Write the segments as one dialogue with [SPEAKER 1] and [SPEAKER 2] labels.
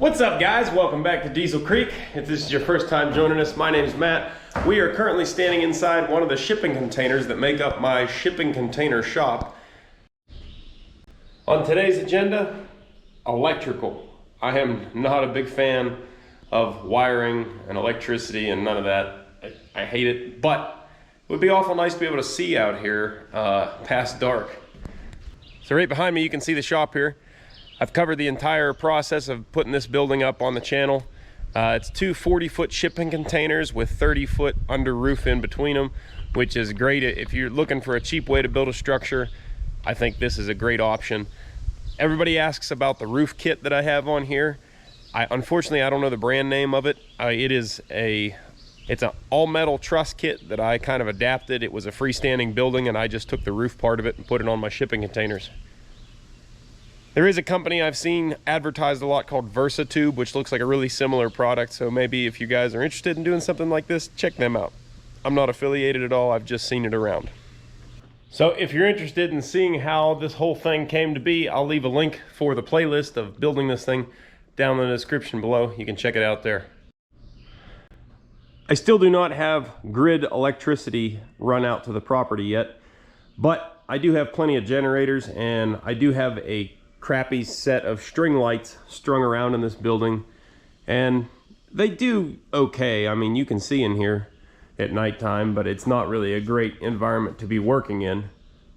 [SPEAKER 1] What's up, guys? Welcome back to Diesel Creek. If this is your first time joining us, my name's Matt. We are currently standing inside one of the shipping containers that make up my shipping container shop. On today's agenda, electrical. I am not a big fan of wiring and electricity and none of that. I hate it, but it would be awful nice to be able to see out here past dark. So right behind me, you can see the shop here. I've covered the entire process of putting this building up on the channel. It's two 40-foot shipping containers with 30-foot under roof in between them, which is great. If you're looking for a cheap way to build a structure, I think this is a great option. Everybody asks about the roof kit that I have on here. Unfortunately, I don't know the brand name of it. It's an all-metal truss kit that I kind of adapted. It was a freestanding building, and I just took the roof part of it and put it on my shipping containers. There is a company I've seen advertised a lot called VersaTube, which looks like a really similar product. So maybe if you guys are interested in doing something like this, check them out. I'm not affiliated at all. I've just seen it around. So if you're interested in seeing how this whole thing came to be, I'll leave a link for the playlist of building this thing down in the description below. You can check it out there. I still do not have grid electricity run out to the property yet, but I do have plenty of generators, and I do have a crappy set of string lights strung around in this building, and they do okay. I mean, you can see in here at nighttime, but it's not really a great environment to be working in.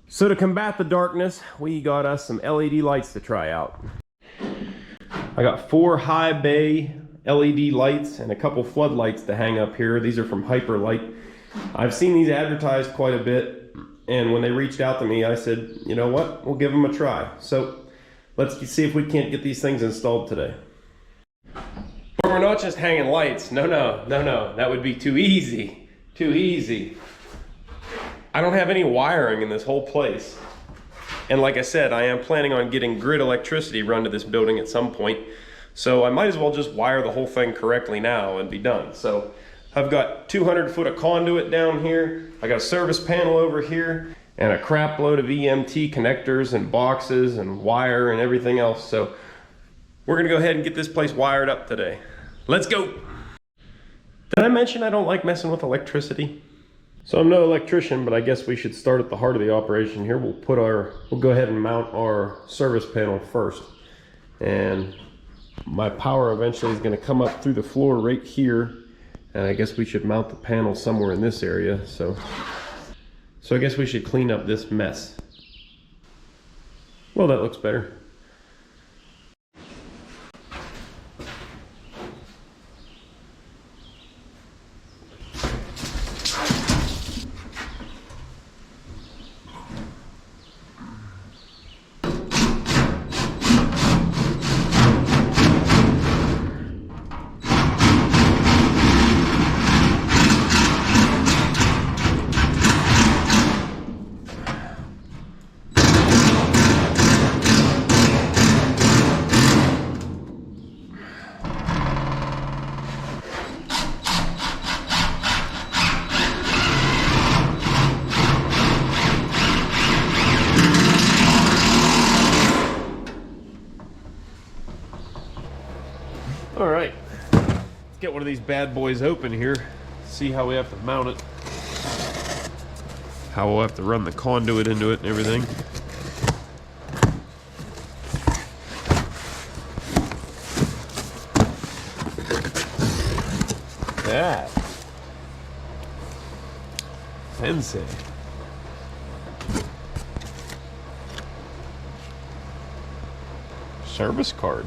[SPEAKER 1] So to combat the darkness, we got us some LED lights to try out. I got 4 high bay LED lights and a couple floodlights to hang up here. These are from Hyperlite. I've seen these advertised quite a bit, and when they reached out to me, I said, you know what, we'll give them a try. So let's see if we can't get these things installed today. But we're not just hanging lights. No. That would be too easy. Too easy. I don't have any wiring in this whole place. And like I said, I am planning on getting grid electricity run to this building at some point. So I might as well just wire the whole thing correctly now and be done. So I've got 200 foot of conduit down here. I got a service panel over here, and a crap load of EMT connectors and boxes and wire and everything else. So we're gonna go ahead and get this place wired up today. Let's go. Did I mention I don't like messing with electricity? So I'm no electrician, but I guess we should start at the heart of the operation here. We'll go ahead and mount our service panel first. And my power eventually is gonna come up through the floor right here. And I guess we should mount the panel somewhere in this area. So I guess we should clean up this mess. Well, that looks better. All right, let's get one of these bad boys open here, see how we have to mount it, how we'll have to run the conduit into it and everything. Yeah. Fancy. Service card.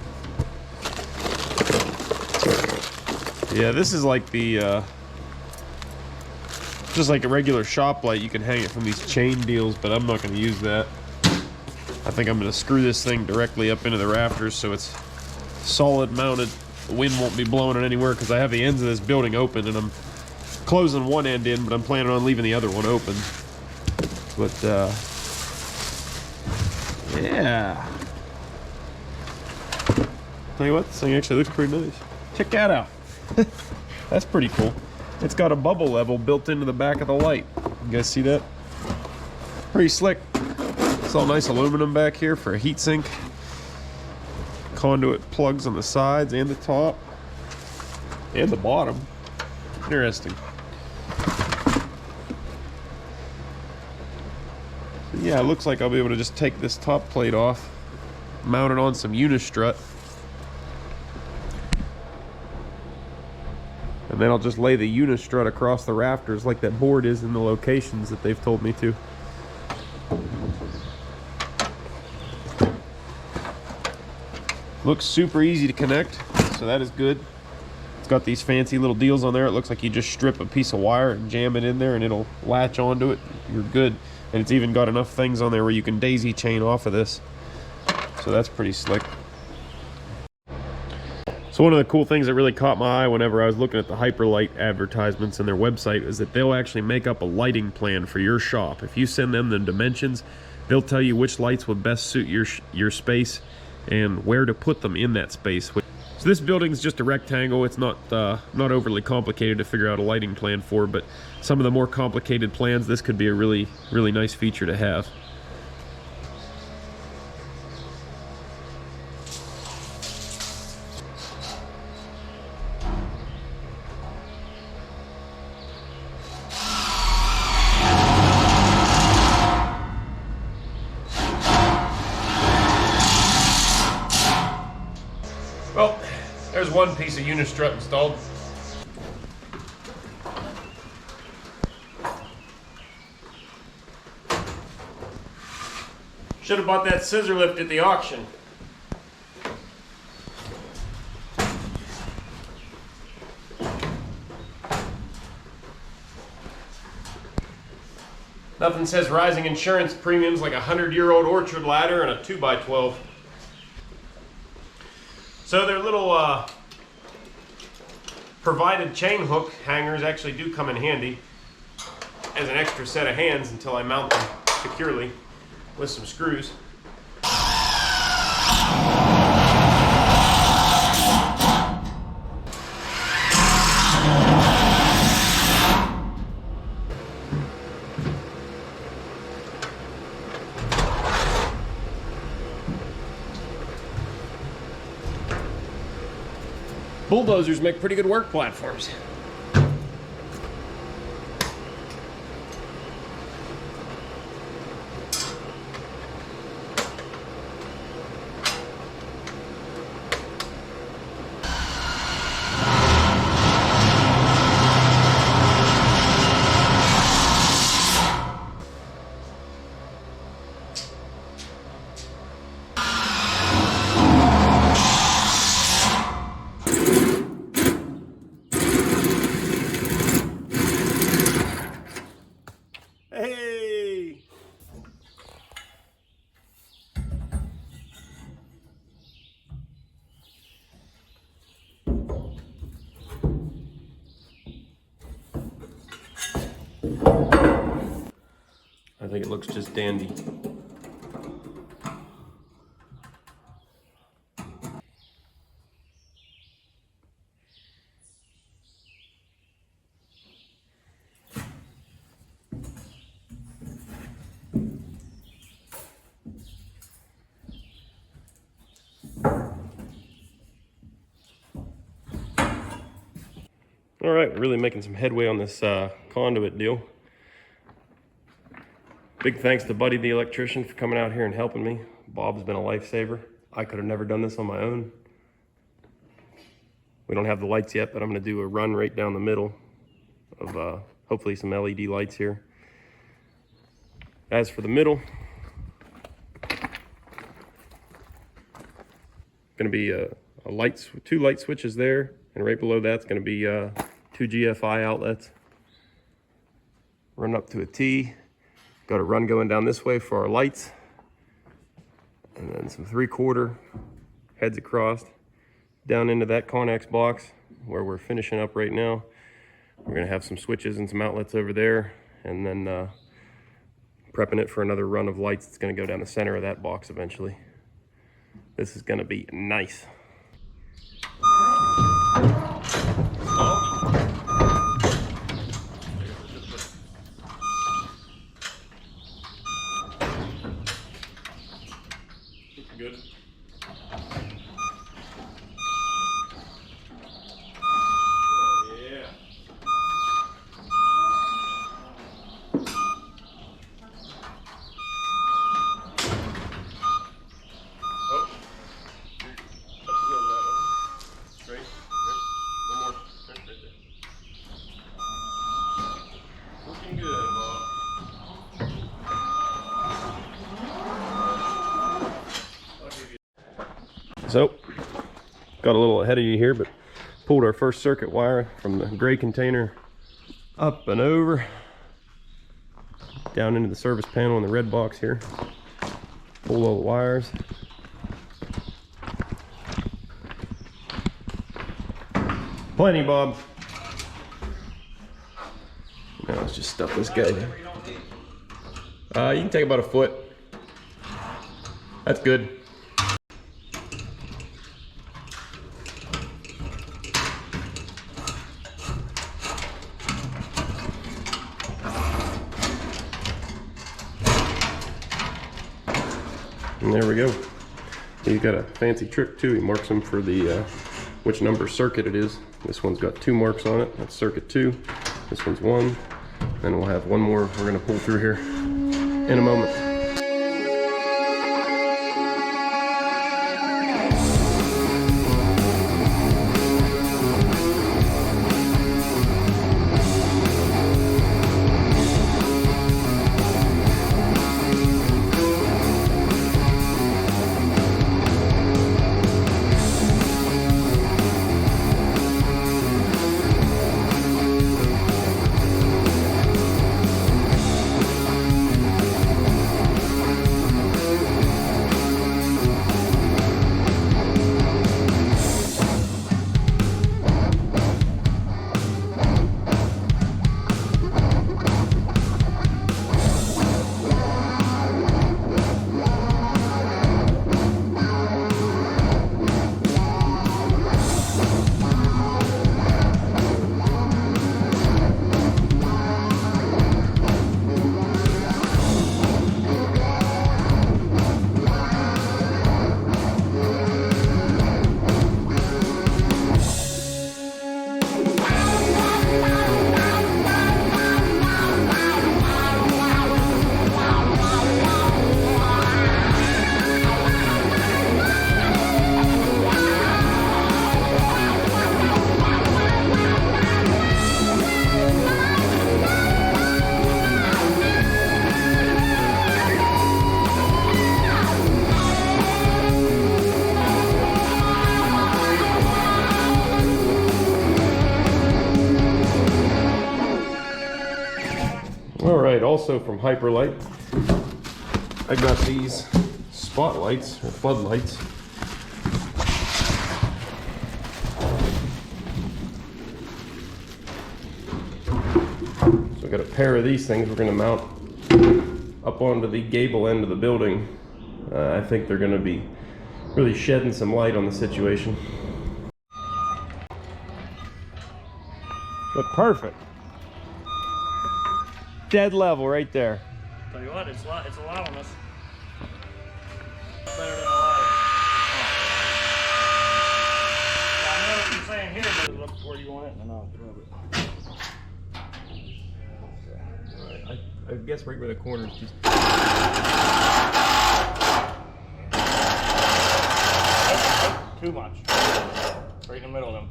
[SPEAKER 1] Yeah, this is like the just like a regular shop light. You can hang it from these chain deals, but I'm not going to use that. I think I'm going to screw this thing directly up into the rafters so it's solid mounted. The wind won't be blowing it anywhere because I have the ends of this building open, and I'm closing one end in, but I'm planning on leaving the other one open. But yeah, tell you what, this thing actually looks pretty nice. Check that out. That's pretty cool. It's got a bubble level built into the back of the light. You guys see that? Pretty slick. It's all nice aluminum back here for a heat sink. conduit plugs on the sides and the top and the bottom. Interesting. So yeah, it looks like I'll be able to just take this top plate off, mount it on some unistrut, and then I'll just lay the unistrut across the rafters like that board is in the locations that they've told me to. Looks super easy to connect, so that is good. It's got these fancy little deals on there. It looks like you just strip a piece of wire and jam it in there and it'll latch onto it. You're good. And it's even got enough things on there where you can daisy chain off of this. So that's pretty slick. So one of the cool things that really caught my eye whenever I was looking at the Hyperlite advertisements on their website is that they'll actually make up a lighting plan for your shop. If you send them the dimensions, they'll tell you which lights would best suit your space and where to put them in that space. So this building's just a rectangle. It's not overly complicated to figure out a lighting plan for, but some of the more complicated plans, this could be a really nice feature to have. Well, there's one piece of unistrut installed. Should have bought that scissor lift at the auction. Nothing says rising insurance premiums like a 100-year-old orchard ladder and a 2x12. So their little provided chain hook hangers actually do come in handy as an extra set of hands until I mount them securely with some screws. Bulldozers make pretty good work platforms. Hey! I think it looks just dandy. All right, we're really making some headway on this conduit deal. Big thanks to Buddy the electrician for coming out here and helping me. Bob's been a lifesaver. I could have never done this on my own. We don't have the lights yet, but I'm gonna do a run right down the middle of hopefully some LED lights here. As for the middle, gonna be two light switches there, and right below that's gonna be 2 GFI outlets. Run up to a T. Got a run going down this way for our lights, and then some 3/4 heads across down into that Connex box where we're finishing up right now. We're gonna have some switches and some outlets over there, and then prepping it for another run of lights that's gonna go down the center of that box eventually. This is gonna be nice. Good. So, got a little ahead of you here, but pulled our first circuit wire from the gray container up and over, down into the service panel in the red box here. Pull all the wires. Plenty, Bob. Now let's just stuff this guy down. You can take about a foot. That's good. And there we go. He's got a fancy trick too. He marks them for the which number circuit it is. This one's got 2 marks on it. That's circuit 2. This one's 1. And we'll have one more we're going to pull through here in a moment. Alright, also from Hyperlite, I got these spotlights, or floodlights. So I got a pair of these things we're going to mount up onto the gable end of the building. I think they're going to be really shedding some light on the situation. Look perfect. Dead level right there.
[SPEAKER 2] Tell you what, it's allowing us. Better than allowed. I know what you're saying here, but look where you want it, and I'll grab it.
[SPEAKER 1] Alright, I guess right where the corner is just...
[SPEAKER 2] Too much. Right in the middle of them.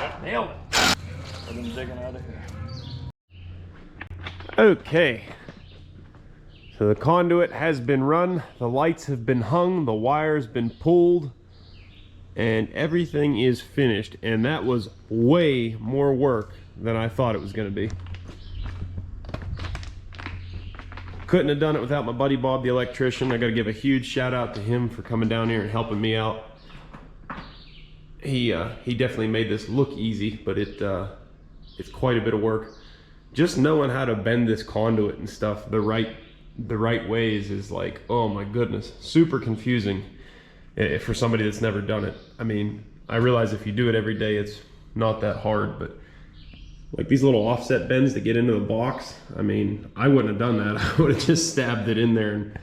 [SPEAKER 2] Yep, nailed it. I've been digging out of here.
[SPEAKER 1] Okay, so the conduit has been run, the lights have been hung, the wire's been pulled, and everything is finished. And that was way more work than I thought it was going to be. Couldn't have done it without my buddy Bob, the electrician. I got to give a huge shout out to him for coming down here and helping me out. He definitely made this look easy, but it's quite a bit of work. Just knowing how to bend this conduit and stuff the right ways is like, oh my goodness, super confusing for somebody that's never done it. I mean, I realize if you do it every day, it's not that hard, but like these little offset bends to get into the box, I mean, I wouldn't have done that. I would have just stabbed it in there and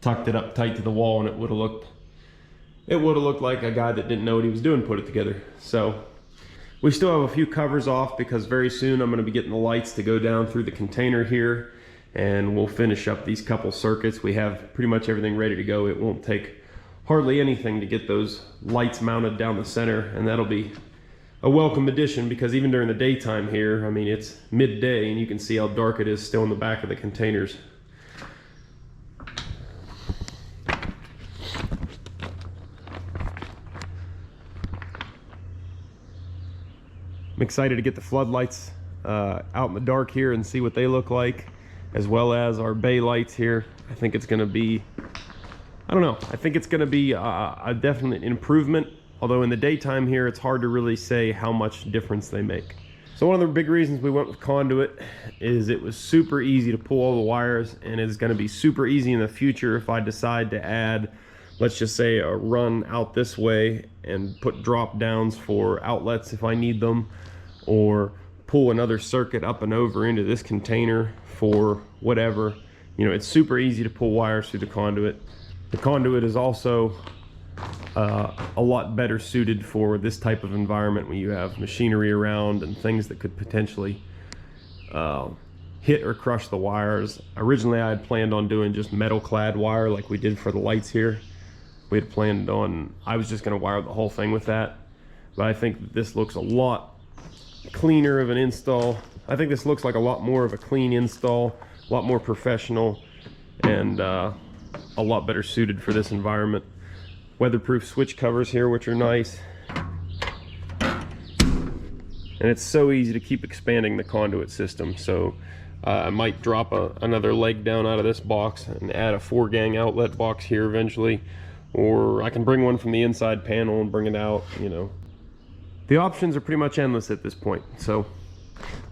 [SPEAKER 1] tucked it up tight to the wall, and it would have looked like a guy that didn't know what he was doing put it together. So we still have a few covers off because very soon I'm going to be getting the lights to go down through the container here, and we'll finish up these couple circuits. We have pretty much everything ready to go. It won't take hardly anything to get those lights mounted down the center, and that'll be a welcome addition because even during the daytime here, I mean, it's midday and you can see how dark it is still in the back of the containers. I'm excited to get the floodlights out in the dark here and see what they look like, as well as our bay lights here. I think it's going to be, I don't know, I think it's going to be a definite improvement, although in the daytime here it's hard to really say how much difference they make. So one of the big reasons we went with conduit is it was super easy to pull all the wires, and it's going to be super easy in the future if I decide to add, let's just say, a run out this way and put drop downs for outlets if I need them, or pull another circuit up and over into this container for whatever. You know, it's super easy to pull wires through the conduit. The conduit is also a lot better suited for this type of environment when you have machinery around and things that could potentially hit or crush the wires. Originally I had planned on doing just metal clad wire like we did for the lights here. We had planned on, I was just going to wire the whole thing with that, but I think that this looks a lot cleaner of an install. I think this looks like a lot more of a clean install, a lot more professional, and a lot better suited for this environment. Weatherproof switch covers here, which are nice, and it's so easy to keep expanding the conduit system. So I might drop another leg down out of this box and add a 4-gang outlet box here eventually, or I can bring one from the inside panel and bring it out. You know, the options are pretty much endless at this point. So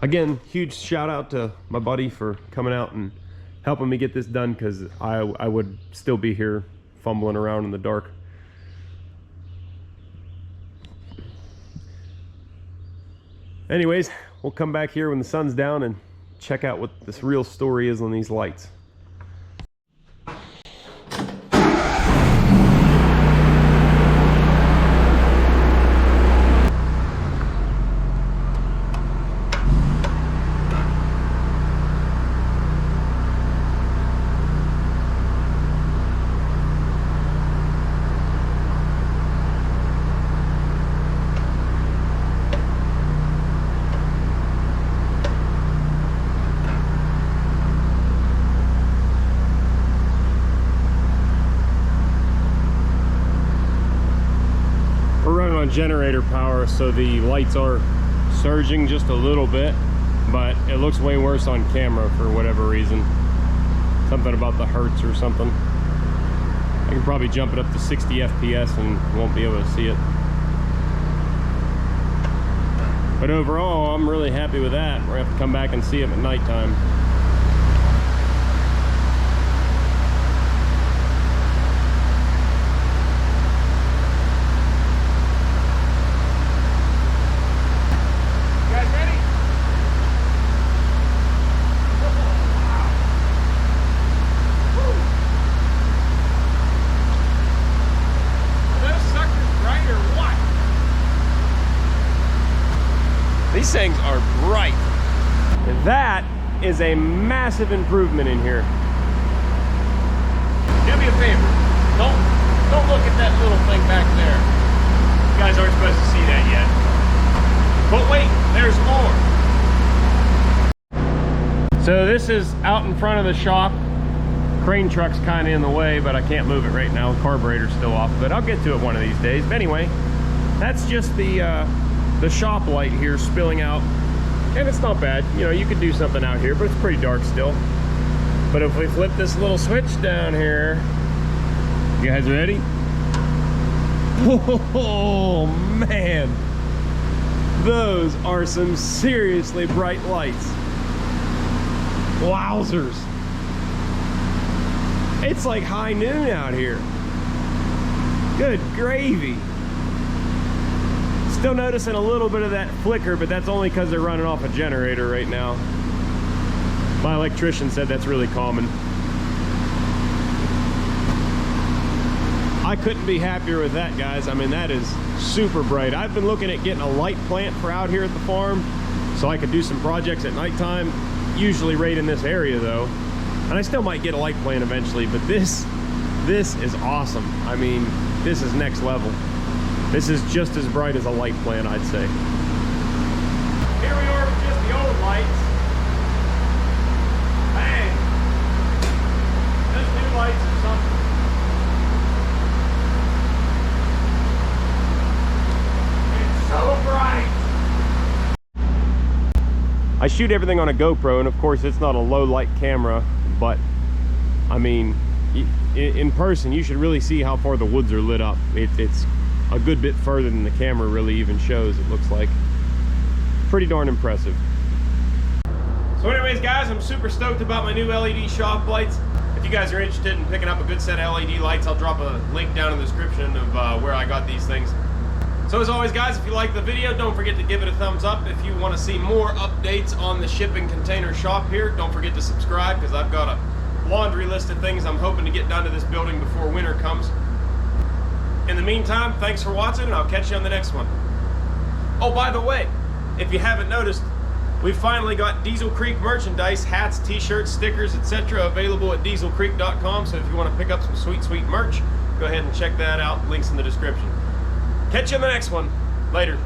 [SPEAKER 1] again, huge shout out to my buddy for coming out and helping me get this done, because I would still be here fumbling around in the dark. Anyways, we'll come back here when the sun's down and check out what this real story is on these lights. Generator power, so the lights are surging just a little bit, but it looks way worse on camera for whatever reason. Something about the hertz or something. I can probably jump it up to 60 FPS and won't be able to see it. But overall, I'm really happy with that. We're gonna have to come back and see it at nighttime. These things are bright. And that is a massive improvement in here. Do me a favor. Don't look at that little thing back there. You guys aren't supposed to see that yet. But wait, there's more. So this is out in front of the shop. Crane truck's kind of in the way, but I can't move it right now. The carburetor's still off, but I'll get to it one of these days. But anyway, that's just the shop light here spilling out, and it's not bad. You know, you could do something out here, but it's pretty dark still. But if we flip this little switch down here, you guys ready? Oh man, those are some seriously bright lights. Wowzers. It's like high noon out here. Good gravy. Still noticing a little bit of that flicker, but that's only because they're running off a generator right now. My electrician said that's really common. I couldn't be happier with that, guys. I mean, that is super bright. I've been looking at getting a light plant for out here at the farm so I could do some projects at nighttime, usually right in this area though. And I still might get a light plant eventually, but this is awesome. I mean, this is next level. This is just as bright as a light plant, I'd say. Here we are with just the old lights. Bang! Just new lights or something. It's so bright! I shoot everything on a GoPro, and of course it's not a low light camera, but I mean, in person you should really see how far the woods are lit up. It's a good bit further than the camera really even shows, it looks like. Pretty darn impressive. So anyways guys, I'm super stoked about my new LED shop lights. If you guys are interested in picking up a good set of LED lights, I'll drop a link down in the description of where I got these things. So as always guys, if you like the video, don't forget to give it a thumbs up. If you want to see more updates on the shipping container shop here, don't forget to subscribe, because I've got a laundry list of things I'm hoping to get done to this building before winter comes. In the meantime, thanks for watching, and I'll catch you on the next one. Oh, by the way, if you haven't noticed, we've finally got Diesel Creek merchandise, hats, t-shirts, stickers, etc. available at dieselcreek.com. So if you want to pick up some sweet merch, go ahead and check that out. Links in the description. Catch you in the next one. Later.